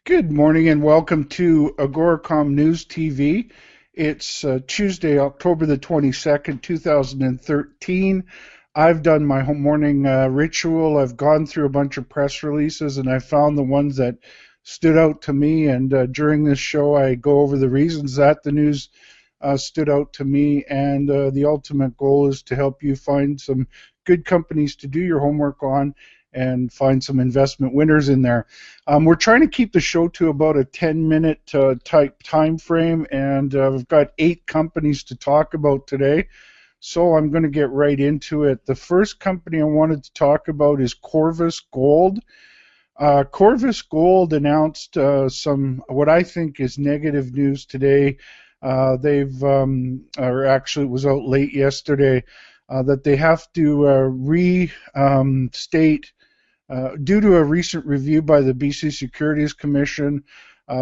Good morning and welcome to AGORACOM News TV. It's Tuesday, October the 22nd, 2013. I've done my morning ritual. I've gone through a bunch of press releases and I found the ones that stood out to me. And during this show, I go over the reasons that the news stood out to me. And the ultimate goal is to help you find some good companies to do your homework on and find some investment winners in there. We're trying to keep the show to about a 10-minute type time frame, and we've got 8 companies to talk about today, so I'm going to get right into it. The first company I wanted to talk about is Corvus Gold. Corvus Gold announced some what I think is negative news today. Or actually it was out late yesterday, that they have to restate due to a recent review by the BC Securities Commission.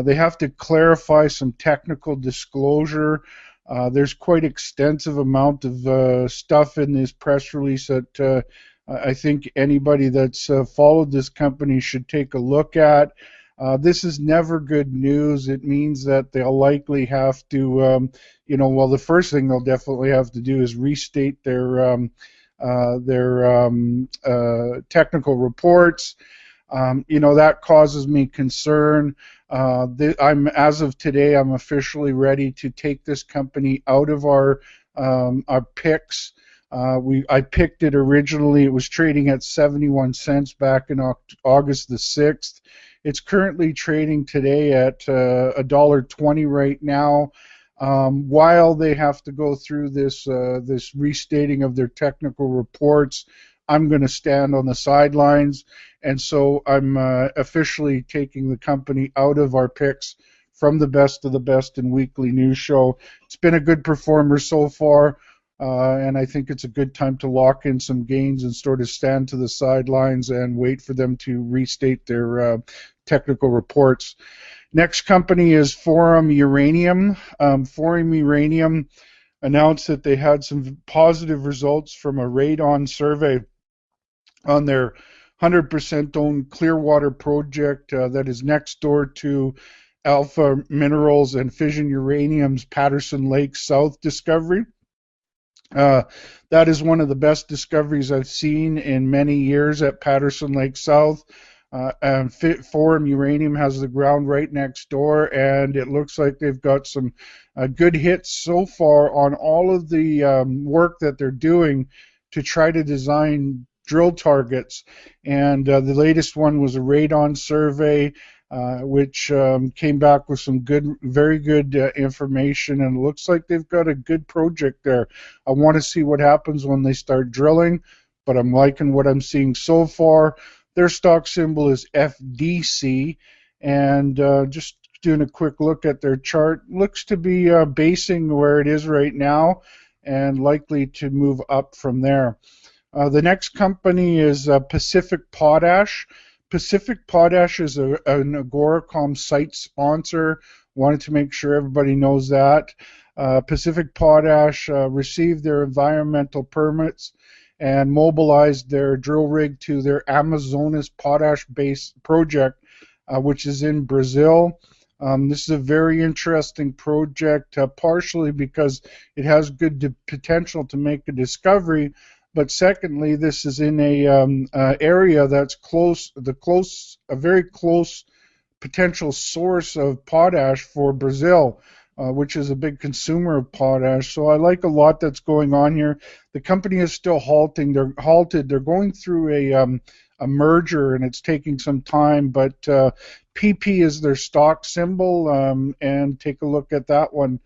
They have to clarify some technical disclosure. There's quite extensive amount of stuff in this press release that I think anybody that's followed this company should take a look at. This is never good news. It means that they'll likely have to, well, the first thing they'll definitely have to do is restate their technical reports. That causes me concern. As of today, I'm officially ready to take this company out of our picks. I picked it originally. It was trading at 71 cents back in August the 6th. It's currently trading today at $1.20 right now. While they have to go through this restating of their technical reports, I'm going to stand on the sidelines, and so I'm officially taking the company out of our picks from the best of the best in weekly news show. It's been a good performer so far, and I think it's a good time to lock in some gains and sort of stand to the sidelines and wait for them to restate their technical reports. Next company is Forum Uranium. Forum Uranium announced that they had some positive results from a radon survey on their 100% owned Clearwater project that is next door to Alpha Minerals and Fission Uranium's Patterson Lake South discovery. That is one of the best discoveries I've seen in many years at Patterson Lake South. Forum Uranium has the ground right next door, and it looks like they've got some good hits so far on all of the work that they're doing to try to design drill targets. And the latest one was a radon survey, which came back with some very good information, and it looks like they've got a good project there. I want to see what happens when they start drilling, but I'm liking what I'm seeing so far. Their stock symbol is FDC, and just doing a quick look at their chart, looks to be basing where it is right now and likely to move up from there. The next company is Pacific Potash. Pacific Potash is an AGORACOM site sponsor. Wanted to make sure everybody knows that. Pacific Potash received their environmental permits and mobilized their drill rig to their Amazonas potash-based project, which is in Brazil. This is a very interesting project, partially because it has good potential to make a discovery, but secondly, this is in a area that's a very close potential source of potash for Brazil, which is a big consumer of potash. So I like a lot that's going on here. The company is still halted. They're going through a merger, and it's taking some time, but PP is their stock symbol, and take a look at that one.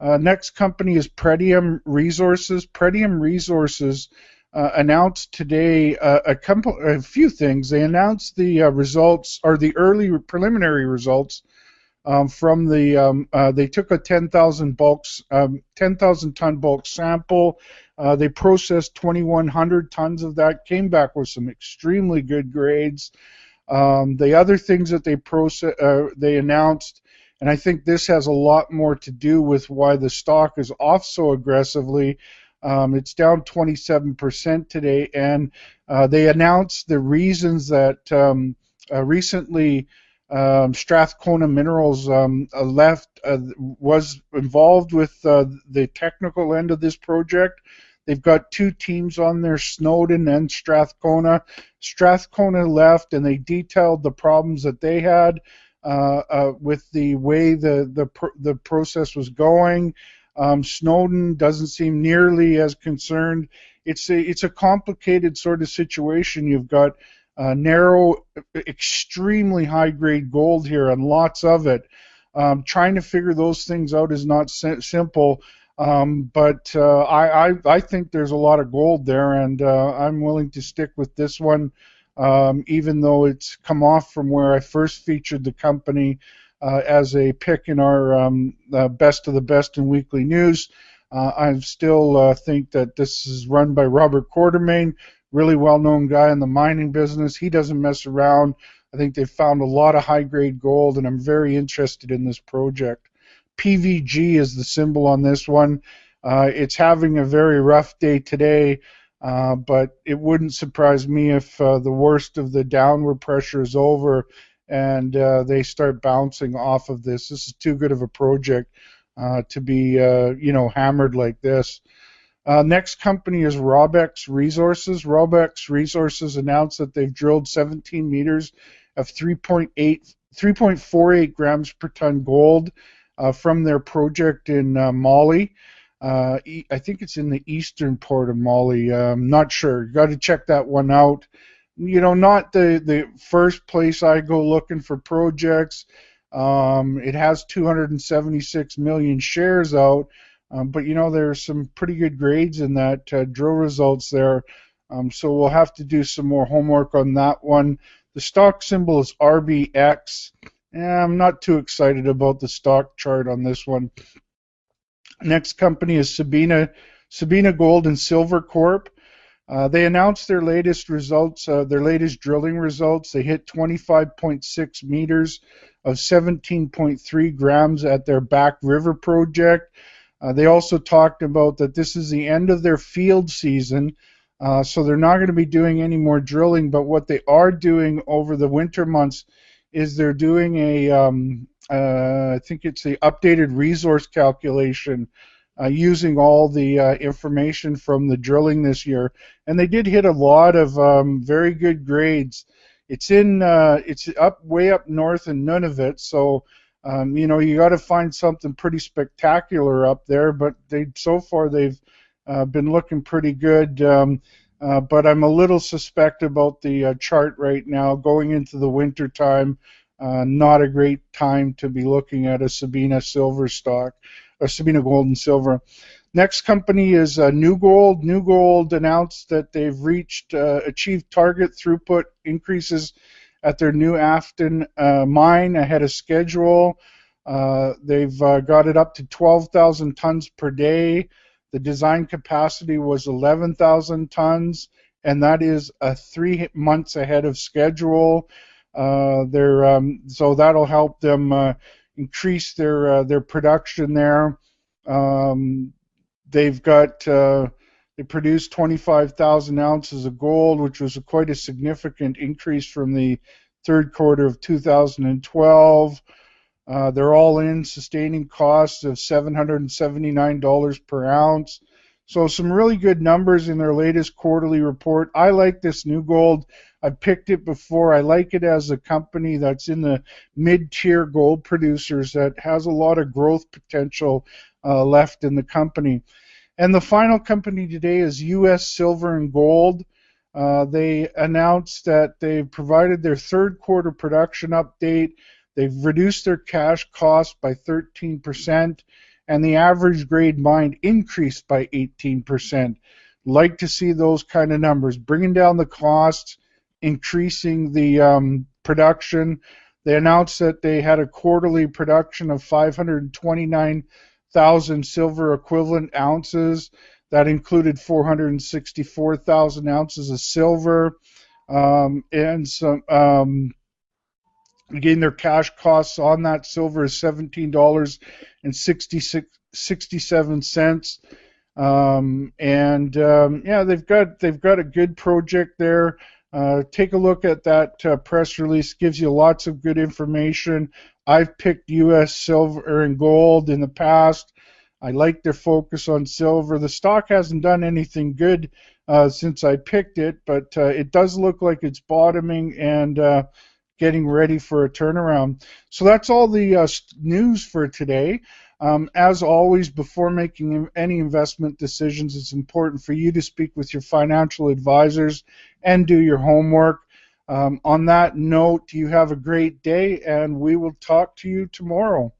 Next company is Pretium Resources. Pretium Resources announced today a few things. They announced the results, or the early preliminary results, from the they took a 10,000 ton bulk sample. They processed 2,100 tons of that, came back with some extremely good grades. The other things that they announced, and I think this has a lot more to do with why the stock is off so aggressively. It's down 27% today, and they announced the reasons that recently Strathcona Minerals was involved with the technical end of this project. They've got two teams on there, Snowden and Strathcona. Strathcona left, and they detailed the problems that they had with the way the process was going. Snowden doesn't seem nearly as concerned. It's a complicated sort of situation. You've got narrow, extremely high-grade gold here, and lots of it. Trying to figure those things out is not simple, but I think there's a lot of gold there, and I'm willing to stick with this one, even though it's come off from where I first featured the company as a pick in our best of the best in weekly news. I still think that this is run by Robert Quartermain, really well-known guy in the mining business. He doesn't mess around. I think they've found a lot of high-grade gold, and I'm very interested in this project. PVG is the symbol on this one. It's having a very rough day today, but it wouldn't surprise me if the worst of the downward pressure is over and they start bouncing off of this. This is too good of a project to be hammered like this. Next company is Rubix Resources. Rubix Resources announced that they've drilled 17 meters of 3.48 grams per ton gold from their project in Mali. I think it's in the eastern part of Mali. I'm not sure. Got to check that one out. Not the first place I go looking for projects. It has 276 million shares out. But there's some pretty good grades in that drill results there, so we'll have to do some more homework on that one. The stock symbol is RBX. I'm not too excited about the stock chart on this one. Next company is Sabina Gold and Silver Corp. They announced their latest results, their latest drilling results. They hit 25.6 meters of 17.3 grams at their Back River project. They also talked about that this is the end of their field season, so they're not going to be doing any more drilling, but what they are doing over the winter months is they're doing I think it's the updated resource calculation using all the information from the drilling this year, and they did hit a lot of very good grades. It's way up north in Nunavut, so you got to find something pretty spectacular up there, but so far they've been looking pretty good. But I'm a little suspect about the chart right now going into the winter time. Not a great time to be looking at a Sabina silver stock, or Sabina Gold and Silver. Next company is New Gold. New Gold announced that they've achieved target throughput increases at their New Afton mine ahead of schedule. They've got it up to 12,000 tons per day. The design capacity was 11,000 tons, and that is 3 months ahead of schedule. So that'll help them increase their production there. They produced 25,000 ounces of gold, which was quite a significant increase from the third quarter of 2012. They're all in sustaining costs of $779 per ounce. So some really good numbers in their latest quarterly report. I like this New Gold. I've picked it before. I like it as a company that's in the mid-tier gold producers that has a lot of growth potential left in the company. And the final company today is US Silver and Gold. They announced that they've provided their third quarter production update. They've reduced their cash cost by 13%, and the average grade mined increased by 18%. Like to see those kind of numbers, bringing down the costs, increasing the production. They announced that they had a quarterly production of 529,000 silver equivalent ounces. That included 464,000 ounces of silver, and some. Again, their cash costs on that silver is $17.67. Yeah, they've got a good project there. Take a look at that press release. Gives you lots of good information. I've picked U.S. silver and gold in the past. I like their focus on silver. The stock hasn't done anything good since I picked it, but it does look like it's bottoming and getting ready for a turnaround. So that's all the news for today. As always, before making any investment decisions, it's important for you to speak with your financial advisors and do your homework. On that note, you have a great day, and we will talk to you tomorrow.